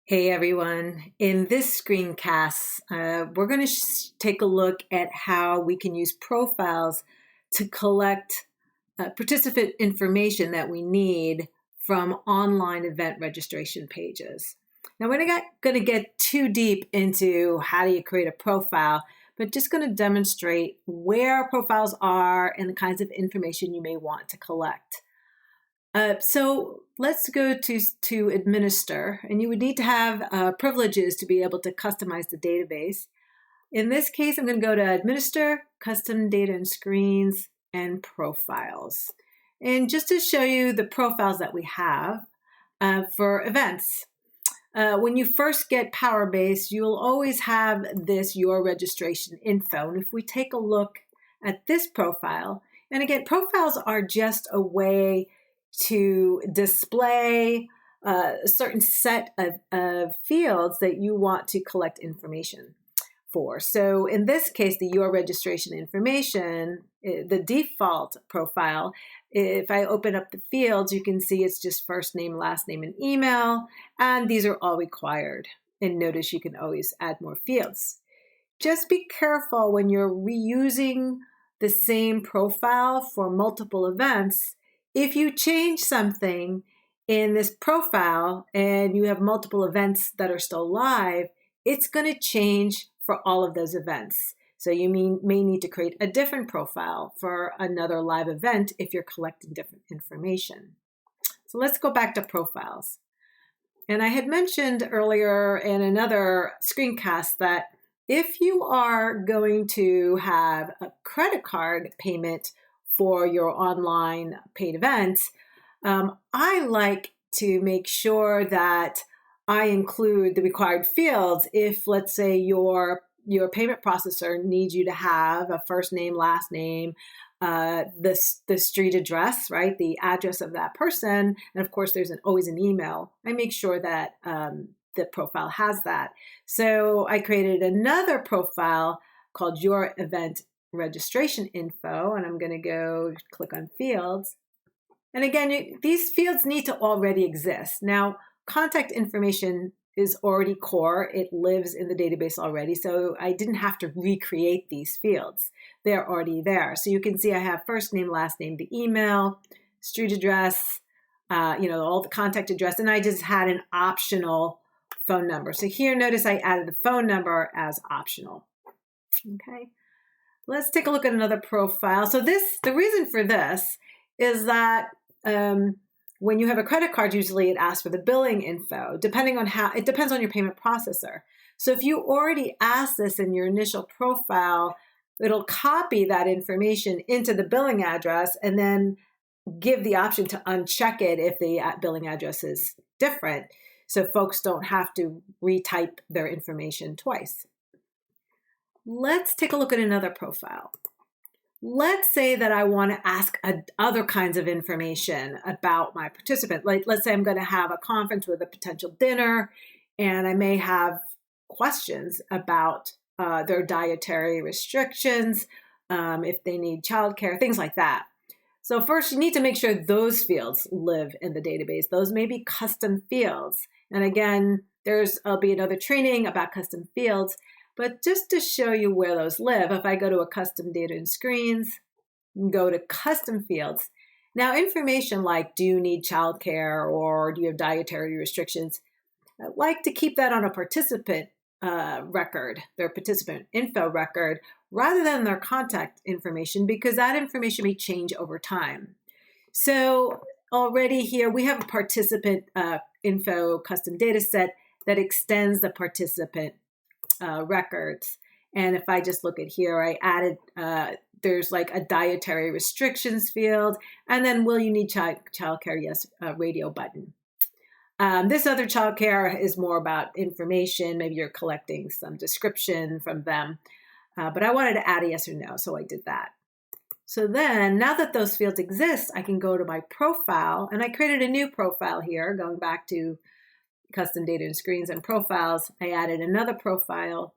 Hey everyone, in this screencast, we're going to take a look at how we can use profiles to collect participant information that we need from online event registration pages. Now, we're not going to get too deep into how do you create a profile, but just going to demonstrate where profiles are and the kinds of information you may want to collect. So let's go to administer, and you would need to have privileges to be able to customize the database. In this case, I'm going to go to administer, custom data and screens, and profiles. And just to show you the profiles that we have for events. When you first get PowerBase, you'll always have this your registration info. And if we take a look at this profile, and again, profiles are just a way to display a certain set of fields that you want to collect information for. So in this case, the your registration information, the default profile, if I open up the fields, you can see it's just first name, last name, and email, and these are all required. And notice you can always add more fields. Just be careful when you're reusing the same profile for multiple events. If you change something in this profile and you have multiple events that are still live, it's going to change for all of those events. So you may need to create a different profile for another live event if you're collecting different information. So let's go back to profiles. And I had mentioned earlier in another screencast that if you are going to have a credit card payment for your online paid events, I like to make sure that I include the required fields. If, let's say, your payment processor needs you to have a first name, last name, the street address, right, the address of that person, and of course there's always an email, I make sure that the profile has that. So I created another profile called Your Event Registration Info, and I'm going to go click on Fields. And again, these fields need to already exist. Now, contact information is already core. It lives in the database already, so I didn't have to recreate these fields. They're already there. So you can see I have first name, last name, the email, street address, all the contact address, and I just had an optional phone number. So here, notice I added the phone number as optional. Okay. Let's take a look at another profile. So the reason for this is that when you have a credit card, usually it asks for the billing info, it depends on your payment processor. So if you already asked this in your initial profile, it'll copy that information into the billing address and then give the option to uncheck it if the billing address is different, so folks don't have to retype their information twice. Let's take a look at another profile. Let's say that I want to ask other kinds of information about my participant. Like, let's say I'm going to have a conference with a potential dinner, and I may have questions about their dietary restrictions, if they need childcare, things like that. So first, you need to make sure those fields live in the database. Those may be custom fields. And again, there'll be another training about custom fields. But just to show you where those live, if I go to a custom data and screens, go to custom fields. Now, information like, do you need childcare or do you have dietary restrictions? I like to keep that on a participant record, their participant info record, rather than their contact information, because that information may change over time. So already here, we have a participant info custom data set that extends the participant records. And if I just look at here, I added, there's like a dietary restrictions field, and then will you need childcare? Yes, radio button. This other childcare is more about information. Maybe you're collecting some description from them, but I wanted to add a yes or no, so I did that. So then, now that those fields exist, I can go to my profile, and I created a new profile here, going back to custom data and screens and profiles. I added another profile.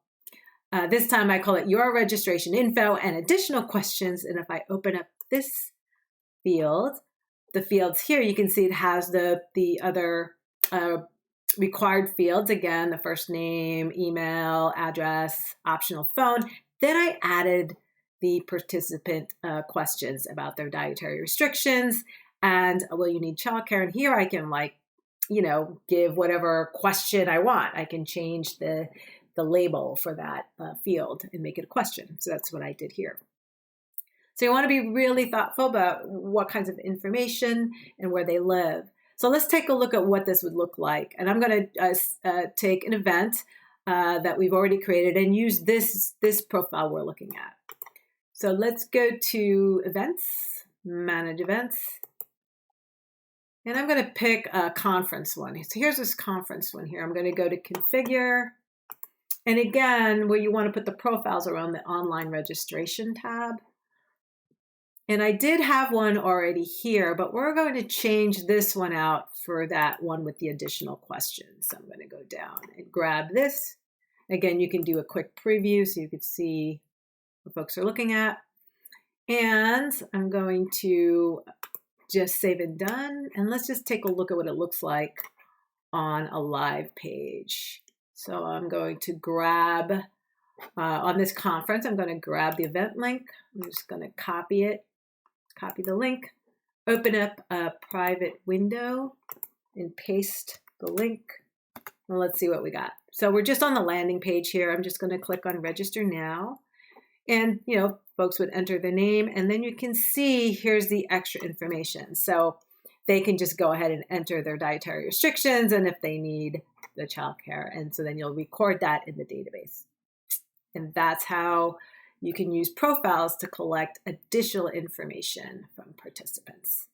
This time I call it Your Registration Info and Additional Questions. And if I open up this field, the fields here, you can see it has the other required fields, again, the first name, email, address, optional phone. Then I added the participant questions about their dietary restrictions and will you need childcare? And here I can give whatever question I want. I can change the label for that field and make it a question. So that's what I did here. So you want to be really thoughtful about what kinds of information and where they live. So let's take a look at what this would look like. And I'm going to take an event that we've already created and use this profile we're looking at. So let's go to events, manage events. And I'm going to pick a conference one. So here's this conference one here. I'm going to go to configure. And again, where you want to put the profiles are on the online registration tab. And I did have one already here, but we're going to change this one out for that one with the additional questions. So I'm going to go down and grab this. Again, you can do a quick preview so you can see what folks are looking at. And I'm going to just save and done. And let's just take a look at what it looks like on a live page. So I'm going to grab, on this conference, I'm going to grab the event link. I'm just going to copy it. Copy the link, open up a private window and paste the link. And let's see what we got. So we're just on the landing page here. I'm just going to click on register now. And, folks would enter their name and then you can see here's the extra information. So they can just go ahead and enter their dietary restrictions and if they need the childcare. And so then you'll record that in the database. And that's how you can use profiles to collect additional information from participants.